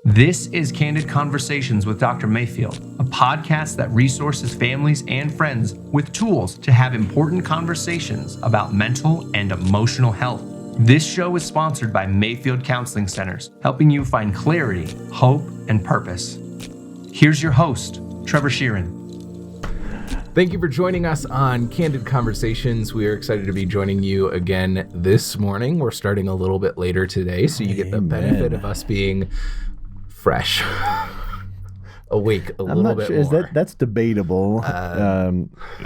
This is Candid Conversations with Dr. Mayfield, a podcast that resources families and friends with tools to have important conversations about mental and emotional health. This show is sponsored by Mayfield Counseling Centers, helping you find clarity, hope, and purpose. Here's your host, Trever Shirin. Thank you for joining us on Candid Conversations. We are excited to be joining you again this morning. We're starting a little bit later today, so you get the benefit of us being fresh, awake a little bit more. That's debatable.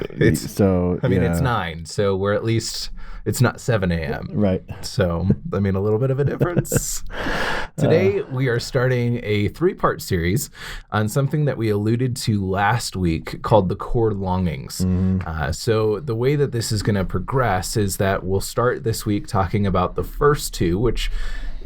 It's 9, so we're at least, it's not 7 a.m. Right. So, a little bit of a difference. Today, we are starting a 3-part series on something that we alluded to last week called the core longings. So the way that this is going to progress is that we'll start this week talking about the first 2, which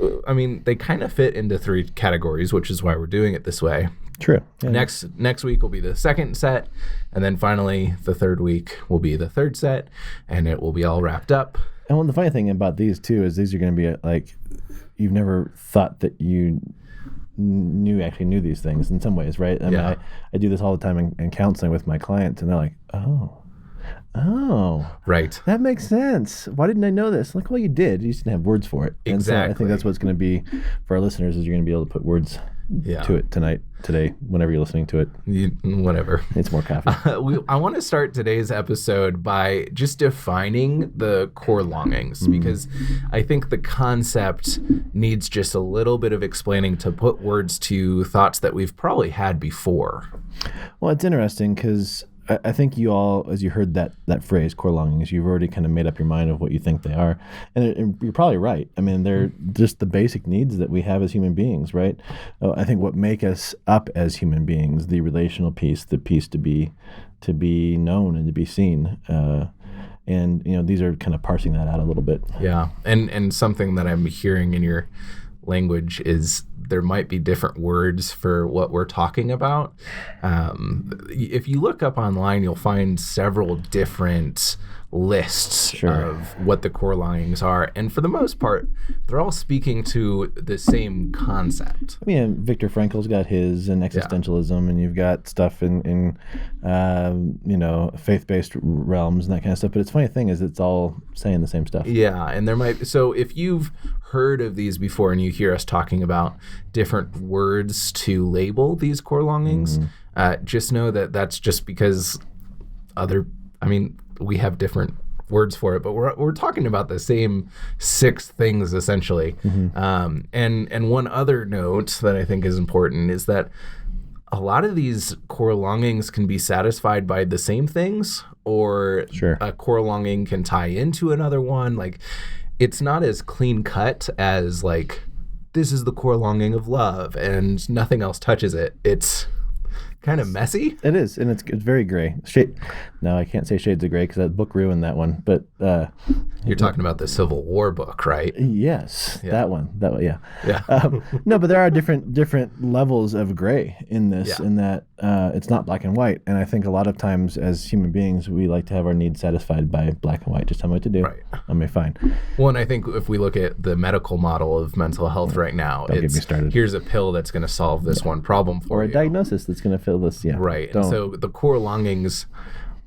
they kind of fit into 3 categories, which is why we're doing it this way. True. Yeah. Next week will be the second set, and then finally the third week will be the third set, and it will be all wrapped up. And the funny thing about these too is these are going to be like, you've never thought that you actually knew these things in some ways, right? I do this all the time in counseling with my clients, and they're like, oh, right. That makes sense. Why didn't I know this? Like, well, you did. You just didn't have words for it. Exactly. And so I think that's what's going to be for our listeners is you're going to be able to put words to it today, whenever you're listening to it. Whatever. It's more coffee. I want to start today's episode by just defining the core longings, because I think the concept needs just a little bit of explaining to put words to thoughts that we've probably had before. Well, it's interesting because I think you all, as you heard that phrase, core longings, you've already kind of made up your mind of what you think they are. And you're probably right. They're just the basic needs that we have as human beings, right? I think what make us up as human beings, the relational piece, the piece to be known and to be seen. And these are kind of parsing that out a little bit. Yeah. And something that I'm hearing in your language is there might be different words for what we're talking about. If you look up online, you'll find several different lists of what the core longings are. And for the most part, they're all speaking to the same concept. Viktor Frankl's got his and existentialism, and you've got stuff in faith-based realms and that kind of stuff. But it's funny thing is it's all saying the same stuff. Yeah, and so if you've heard of these before and you hear us talking about different words to label these core longings, just know that that's just because we have different words for it, but we're talking about the same 6 things essentially. And one other note that I think is important is that a lot of these core longings can be satisfied by the same things, or a core longing can tie into another one. Like, it's not as clean cut as like, this is the core longing of love and nothing else touches it. It's kind of messy. It is, and it's very gray. No, I can't say Shades of Grey because that book ruined that one. But you're talking about the Civil War book, right? Yes, that one. Yeah. No, but there are different levels of gray in this. In that it's not black and white. And I think a lot of times as human beings, we like to have our needs satisfied by black and white. Just tell me what to do. Right. Fine. Well, and I think if we look at the medical model of mental health right now, Don't get me started. Here's a pill that's going to solve this one problem for you. Or a diagnosis that's going to fill this. Yeah. Right. So the core longings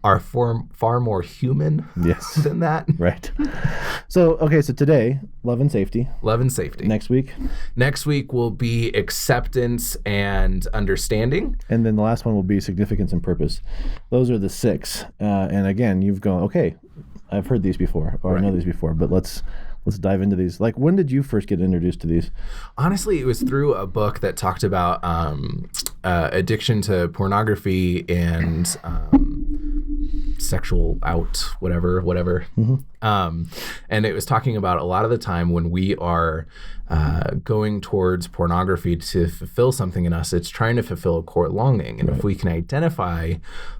are far more human than that. Right. So today, love and safety. Love and safety. Next week will be acceptance and understanding. And then the last one will be significance and purpose. Those are the 6. And again, you've gone, okay, I've heard these before, or I know these before, but let's dive into these. Like, when did you first get introduced to these? Honestly, it was through a book that talked about addiction to pornography and sexual whatever. And it was talking about a lot of the time when we are going towards pornography to fulfill something in us, it's trying to fulfill a core longing. And if we can identify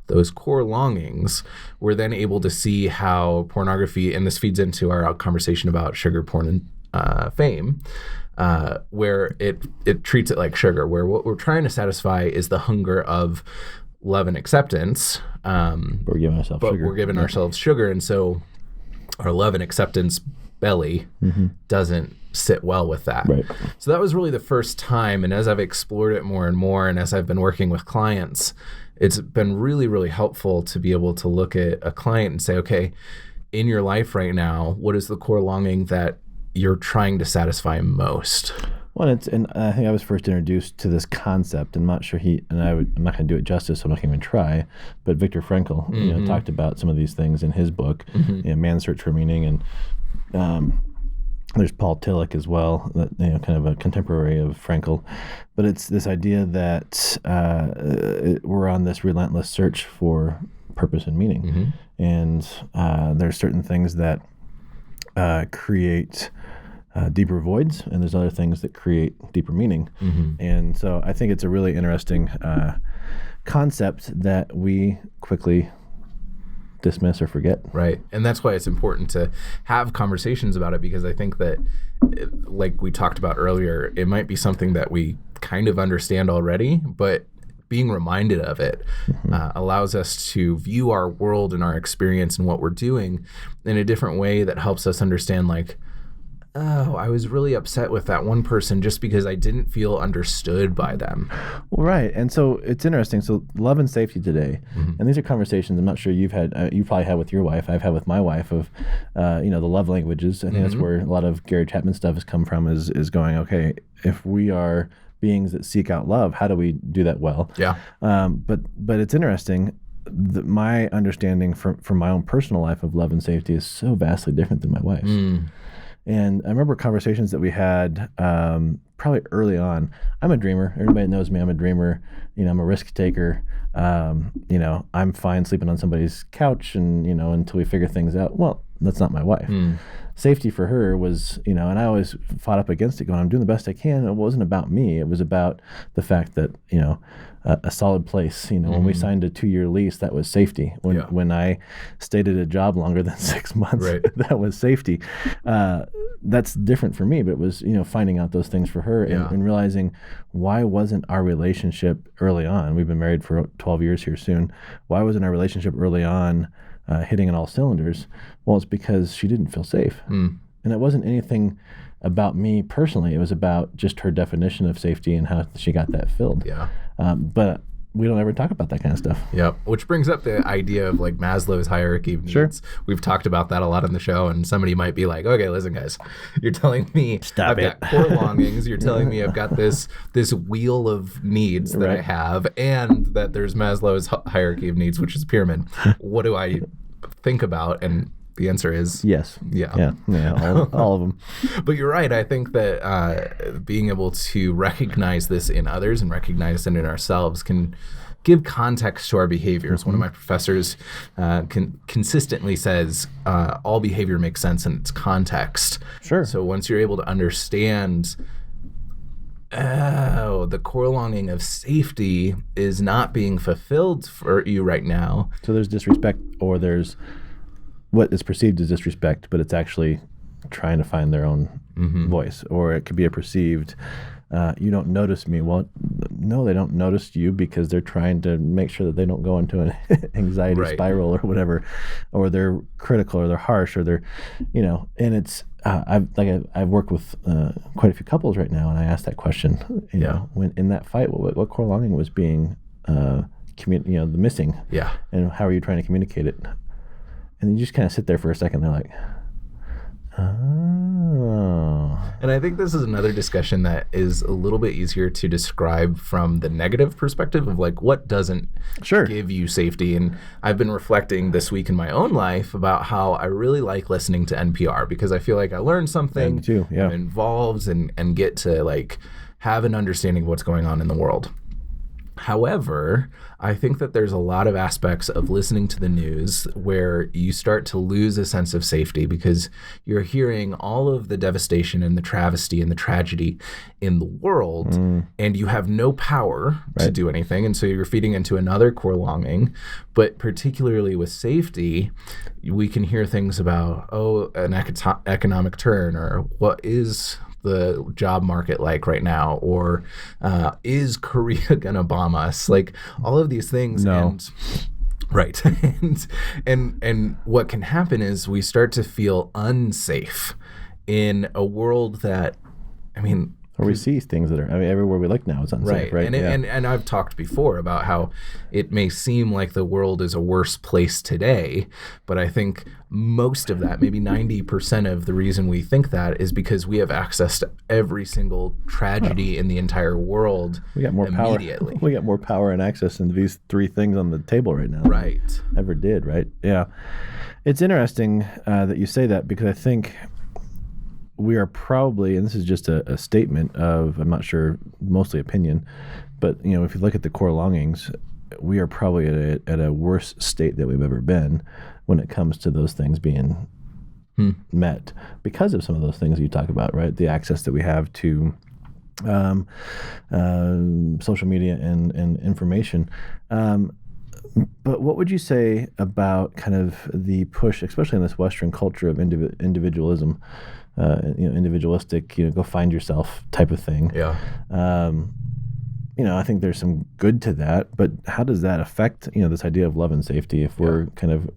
those core longings, we're then able to see how pornography, and this feeds into our conversation about sugar, porn, and fame, where it treats it like sugar, where what we're trying to satisfy is the hunger of love and acceptance. We're giving ourselves sugar. We're giving ourselves sugar, and so our love and acceptance belly doesn't sit well with that. Right. So that was really the first time. And as I've explored it more and more, and as I've been working with clients, it's been really, really helpful to be able to look at a client and say, okay, in your life right now, what is the core longing that you're trying to satisfy most? Well, and I think I was first introduced to this concept. I'm not sure I'm not going to do it justice, so I'm not going to even try. But Viktor Frankl, talked about some of these things in his book, Man's Search for Meaning, and there's Paul Tillich as well, that, kind of a contemporary of Frankl. But it's this idea that we're on this relentless search for purpose and meaning, and there's certain things that create deeper voids, and there's other things that create deeper meaning. And so I think it's a really interesting concept that we quickly dismiss or forget. Right. And that's why it's important to have conversations about it, because I think that, like we talked about earlier, it might be something that we kind of understand already, but being reminded of it allows us to view our world and our experience and what we're doing in a different way that helps us understand, like, oh, I was really upset with that one person just because I didn't feel understood by them. Well, right. And so it's interesting. So love and safety today, and these are conversations I'm not sure you've had, you probably had with your wife, I've had with my wife, of, the love languages. I think that's where a lot of Gary Chapman stuff has come from, is going, okay, if we are beings that seek out love, how do we do that well? Yeah. But it's interesting. My understanding from my own personal life of love and safety is so vastly different than my wife's. And I remember conversations that we had probably early on. I'm a dreamer. Everybody knows me. I'm a dreamer. I'm a risk taker. I'm fine sleeping on somebody's couch and, until we figure things out. Well, that's not my wife. Safety for her was, and I always fought up against it, going, I'm doing the best I can. It wasn't about me. It was about the fact that, a solid place. When we signed a 2-year lease, that was safety. When I stayed at a job longer than 6 months, that was safety. That's different for me, but it was, finding out those things for her and realizing, why wasn't our relationship early on? We've been married for 12 years here soon. Why wasn't our relationship early on hitting on all cylinders? Well, it's because she didn't feel safe. And it wasn't anything about me personally. It was about just her definition of safety and how she got that filled. But we don't ever talk about that kind of stuff. Yep. Which brings up the idea of, like, Maslow's hierarchy of needs. Sure. We've talked about that a lot on the show, and somebody might be like, okay, listen, guys, you're telling me I've got core longings. You're telling me I've got this wheel of needs that I have, and that there's Maslow's hierarchy of needs, which is a pyramid. What do I think about? And the answer is yes. Yeah, all of them. But you're right. I think that being able to recognize this in others and recognize it in ourselves can give context to our behaviors. One of my professors consistently says all behavior makes sense in its context. Sure. So once you're able to understand, the core longing of safety is not being fulfilled for you right now. So there's disrespect, or there's what is perceived as disrespect, but it's actually trying to find their own voice. Or it could be a perceived, you don't notice me. Well, no, they don't notice you because they're trying to make sure that they don't go into an anxiety spiral or whatever, or they're critical, or they're harsh, or they're, and it's, I've worked with quite a few couples right now, and I asked that question, when in that fight, what core longing was being, the missing, and how are you trying to communicate it? And you just kind of sit there for a second. They're like, oh. And I think this is another discussion that is a little bit easier to describe from the negative perspective of, like, what doesn't give you safety. And I've been reflecting this week in my own life about how I really like listening to NPR, because I feel like I learn something. Me too, yeah. I'm involved and get to, like, have an understanding of what's going on in the world. However, I think that there's a lot of aspects of listening to the news where you start to lose a sense of safety, because you're hearing all of the devastation and the travesty and the tragedy in the world, and you have no power to do anything. And so you're feeding into another core longing. But particularly with safety, we can hear things about, an economic turn, or what is the job market like right now, or is Korea gonna bomb us? Like, all of these things. No. And what can happen is we start to feel unsafe in a world that, I mean, Or we see things that are, I mean, everywhere we look now is unsafe, right? And I've talked before about how it may seem like the world is a worse place today, but I think most of that, maybe 90% of the reason we think that is because we have access to every single tragedy in the entire world We got more immediately. power. We got more power and access into these three things on the table right now. Right. Than we ever did, right? Yeah. It's interesting that you say that, because I think we are probably, and this is just a statement of, I'm not sure, mostly opinion, but if you look at the core longings, we are probably at a worse state that we've ever been when it comes to those things being met, because of some of those things you talk about, right? The access that we have to social media and information. But what would you say about kind of the push, especially in this Western culture of individualism, individualistic, go find yourself type of thing? Yeah. I think there's some good to that, but how does that affect, this idea of love and safety if we're kind of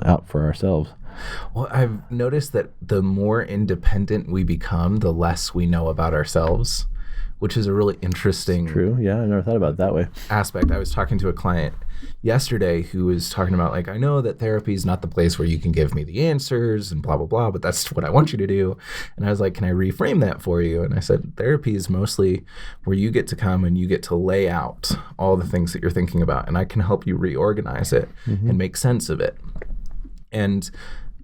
out for ourselves? Well, I've noticed that the more independent we become, the less we know about ourselves, which is a really interesting True. Yeah, I never thought about it that way. aspect. I was talking to a client yesterday who was talking about, like, I know that therapy is not the place where you can give me the answers and blah, blah, blah, but that's what I want you to do. And I was like, can I reframe that for you? And I said, therapy is mostly where you get to come and you get to lay out all the things that you're thinking about, and I can help you reorganize it and make sense of it. And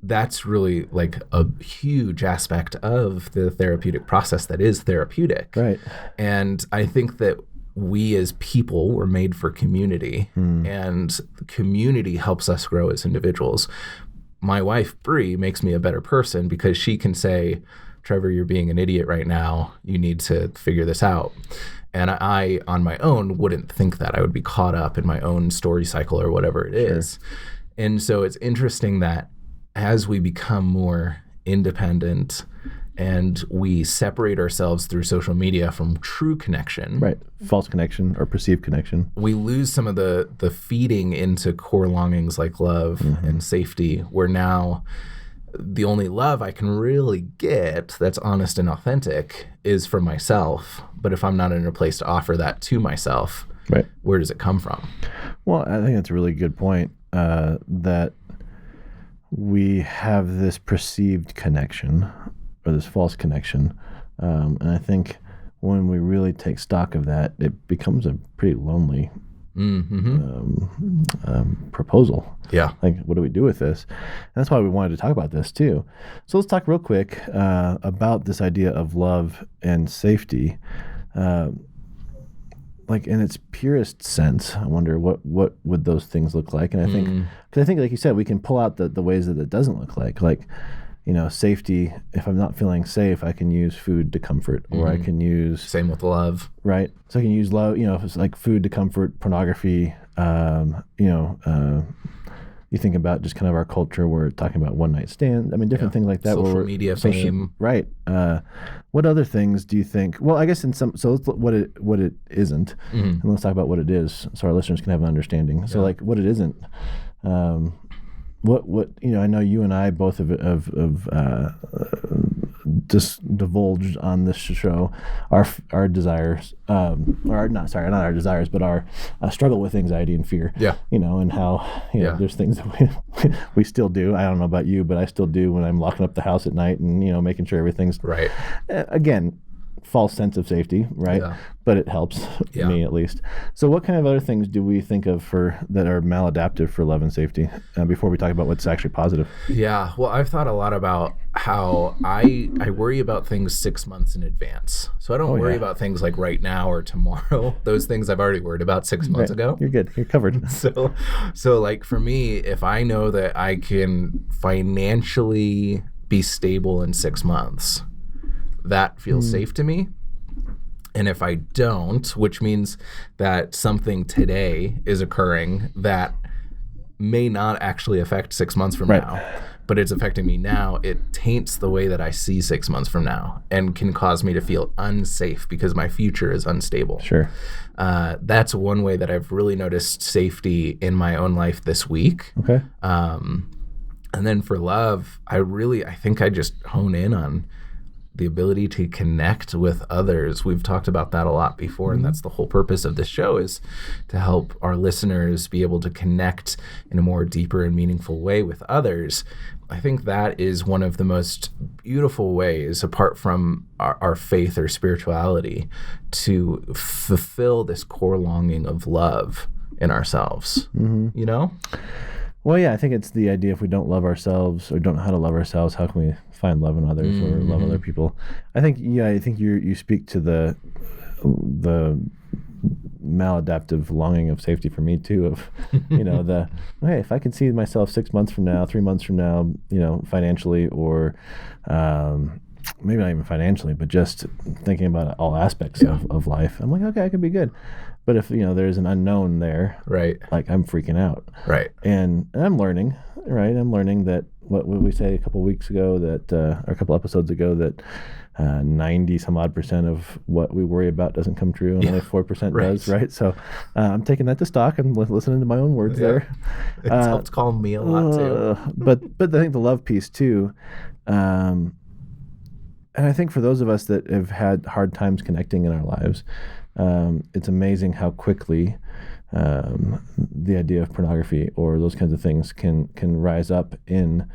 that's really like a huge aspect of the therapeutic process that is therapeutic. Right. And I think that we as people were made for community, and the community helps us grow as individuals. My wife, Bree, makes me a better person because she can say, Trevor, you're being an idiot right now. You need to figure this out. And I, on my own, wouldn't think that. I would be caught up in my own story cycle or whatever it is. And so it's interesting that as we become more independent and we separate ourselves through social media from true connection. Right. False connection or perceived connection. We lose some of the feeding into core longings like love and safety, where now the only love I can really get that's honest and authentic is from myself. But if I'm not in a place to offer that to myself, right, where does it come from? Well, I think that's a really good point, that we have this perceived connection or this false connection. And I think when we really take stock of that, it becomes a pretty lonely proposal. Yeah. Like, what do we do with this? And that's why we wanted to talk about this too. So let's talk real quick about this idea of love and safety. Like in its purest sense, I wonder what would those things look like? And I think, because I think, like you said, we can pull out the ways that it doesn't look like safety. If I'm not feeling safe, I can use food to comfort, or I can use, Same with love. right? So I can use love, if it's like food to comfort, pornography, you think about just kind of our culture, we're talking about one night stand. I mean, different things like that. Social media fame. Right. What other things do you think? Well, I guess so let's look what it isn't, and let's talk about what it is, so our listeners can have an understanding. So, like, what it isn't. What I know you and I both have just divulged on this show our desires, or not our desires, but our struggle with anxiety and fear. Yeah. And how there's things that we still do. I don't know about you, but I still do when I'm locking up the house at night and making sure everything's right. Again, false sense of safety, right? Yeah. But it helps me, at least. So what kind of other things do we think of that are maladaptive for love and safety before we talk about what's actually positive? Yeah. Well, I've thought a lot about how I worry about things 6 months in advance. So I don't worry about things like right now or tomorrow. Those things I've already worried about 6 months ago. You're good. You're covered. So like for me, if I know that I can financially be stable in 6 months, that feels safe to me. And if I don't, which means that something today is occurring that may not actually affect 6 months from now, but it's affecting me now, it taints the way that I see 6 months from now and can cause me to feel unsafe because my future is unstable. Sure. That's one way that I've really noticed safety in my own life this week. Okay. And then for love, I think I just hone in on the ability to connect with others. We've talked about that a lot before, and that's the whole purpose of this show, is to help our listeners be able to connect in a more deeper and meaningful way with others. I think that is one of the most beautiful ways, apart from our faith or spirituality, to fulfill this core longing of love in ourselves, you know? Well, yeah, I think it's the idea, if we don't love ourselves or don't know how to love ourselves, how can we find love in others or love other people? I think you speak to the maladaptive longing of safety for me too, of, hey, if I can see myself 6 months from now, 3 months from now, financially, or maybe not even financially, but just thinking about all aspects of life, I'm like, okay, I could be good. But if, there's an unknown there, right, like, I'm freaking out. Right. And I'm learning, right? I'm learning that what we say a couple weeks ago, that, or a couple episodes ago, that 90 some odd % of what we worry about doesn't come true, and only 4% does, right? So I'm taking that to stock and listening to my own words there. It's helped calm me a lot too. But I think the love piece too, and I think for those of us that have had hard times connecting in our lives, it's amazing how quickly the idea of pornography or those kinds of things can rise up in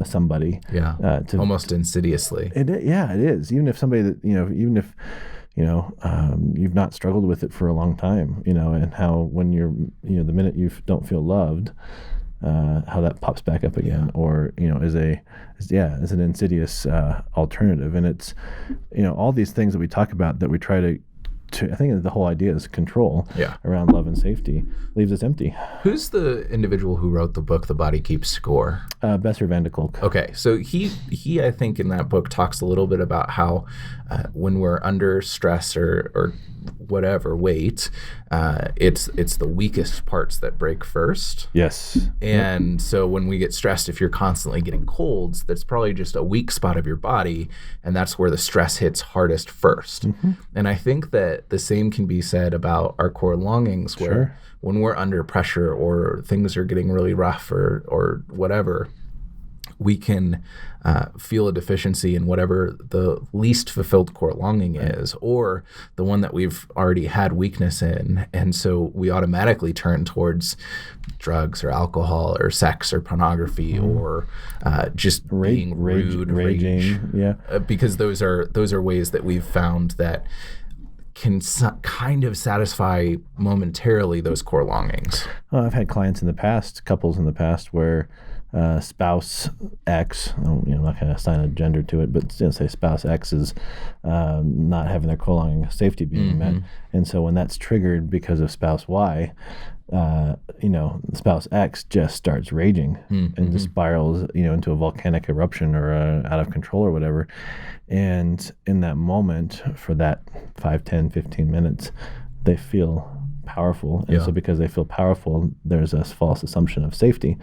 somebody. Almost insidiously. It is. Even if somebody that, you've not struggled with it for a long time, and how when you're, the minute you don't feel loved, how that pops back up again, or, as an insidious alternative. And it's, all these things that we talk about, that we try to I think the whole idea is control around love and safety, leaves us empty. Who's the individual who wrote the book, The Body Keeps Score? Besser Van de Kolk. Okay, so he I think in that book talks a little bit about how when we're under stress or whatever weight, it's the weakest parts that break first. Yes. And so when we get stressed, if you're constantly getting colds, that's probably just a weak spot of your body, and that's where the stress hits hardest first. And I think that the same can be said about our core longings, where when we're under pressure or things are getting really rough or whatever, we can feel a deficiency in whatever the least fulfilled core longing is, or the one that we've already had weakness in. And so we automatically turn towards drugs or alcohol or sex or pornography or just being rude, raging. Because those are ways that we've found that can kind of satisfy momentarily those core longings. Well, I've had couples in the past, where spouse X, I'm not going to assign a gender to it, but say spouse X is not having their core longing safety being met. And so when that's triggered because of spouse Y, spouse X just starts raging and just spirals, into a volcanic eruption or out of control or whatever. And in that moment, for that 5, 10, 15 minutes, they feel powerful. And so because they feel powerful, there's a false assumption of safety.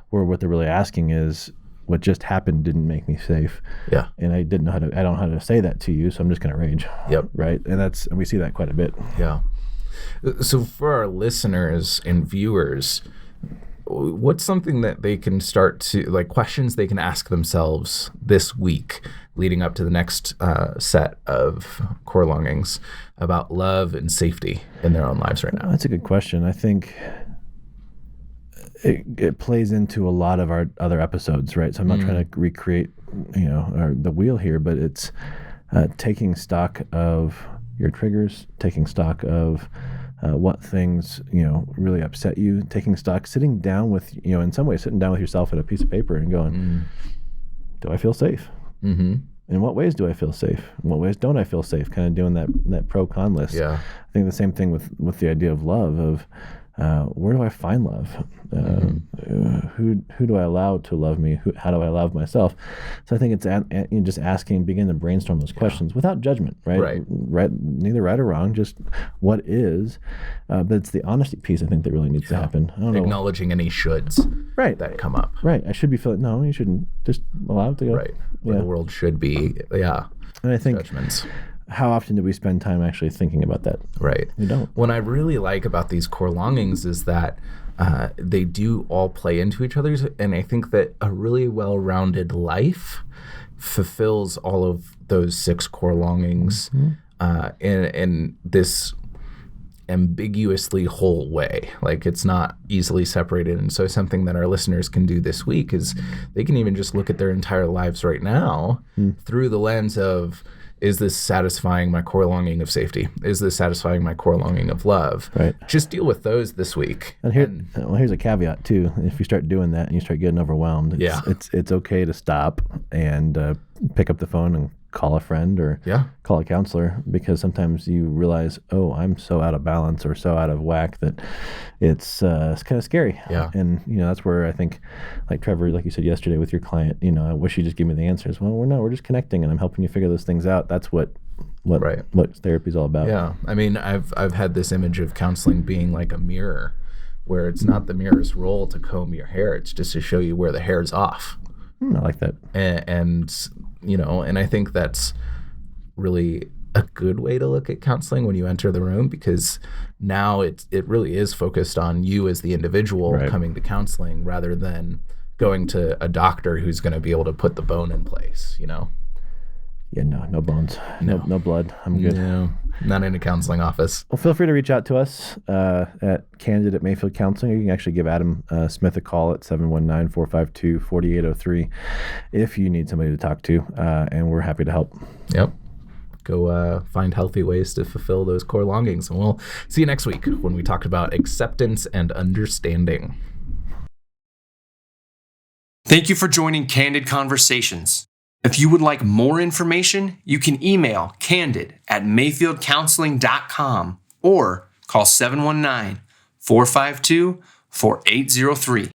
Where what they're really asking is, what just happened didn't make me safe. And I don't know how to say that to you, so I'm just going to rage. Right. And we see that quite a bit. So for our listeners and viewers, what's something that they can start to, like, questions they can ask themselves this week leading up to the next set of core longings about love and safety in their own lives right now? That's a good question. I think it plays into a lot of our other episodes, right? So I'm not trying to recreate, the wheel here, but it's taking stock of your triggers, taking stock of what things, really upset you, taking stock, sitting down with, in some ways, sitting down with yourself at a piece of paper and going, do I feel safe? In what ways do I feel safe? In what ways don't I feel safe? Kind of doing that pro-con list. I think the same thing with the idea of love, of where do I find love? Who do I allow to love me? How do I love myself? So I think it's just begin to brainstorm those questions without judgment, right? Neither right or wrong, just what is. But it's the honesty piece, I think, that really needs to happen. I don't know. Acknowledging any shoulds that come up. I should be feeling, no, you shouldn't. Just allow it to go. Where the world should be. And I think judgments. How often do we spend time actually thinking about that? We don't. What I really like about these core longings is that they do all play into each other's, and I think that a really well-rounded life fulfills all of those 6 core longings in this ambiguously whole way. Like, it's not easily separated. And so something that our listeners can do this week is they can even just look at their entire lives right now through the lens of, is this satisfying my core longing of safety? Is this satisfying my core longing of love? Right. Just deal with those this week. And here's a caveat too. If you start doing that and you start getting overwhelmed, it's okay to stop and pick up the phone and call a friend or call a counselor, because sometimes you realize, oh, I'm so out of balance or so out of whack that it's kind of scary. Yeah. And that's where I think, like Trevor, like you said yesterday with your client, I wish you just give me the answers. Well, we're just connecting and I'm helping you figure those things out. That's what therapy is all about. Yeah. I mean, I've had this image of counseling being like a mirror, where it's not the mirror's role to comb your hair. It's just to show you where the hair's off. I like that. And I think that's really a good way to look at counseling when you enter the room, because now it really is focused on you as the individual coming to counseling, rather than going to a doctor who's going to be able to put the bone in place, Yeah, no bones, no blood. I'm good. No, not in a counseling office. Well, feel free to reach out to us at Candid at Mayfield Counseling, or you can actually give Adam Smith a call at 719-452-4803 if you need somebody to talk to, and we're happy to help. Yep. Go find healthy ways to fulfill those core longings, and we'll see you next week when we talk about acceptance and understanding. Thank you for joining Candid Conversations. If you would like more information, you can email candid@mayfieldcounseling.com or call 719-452-4803.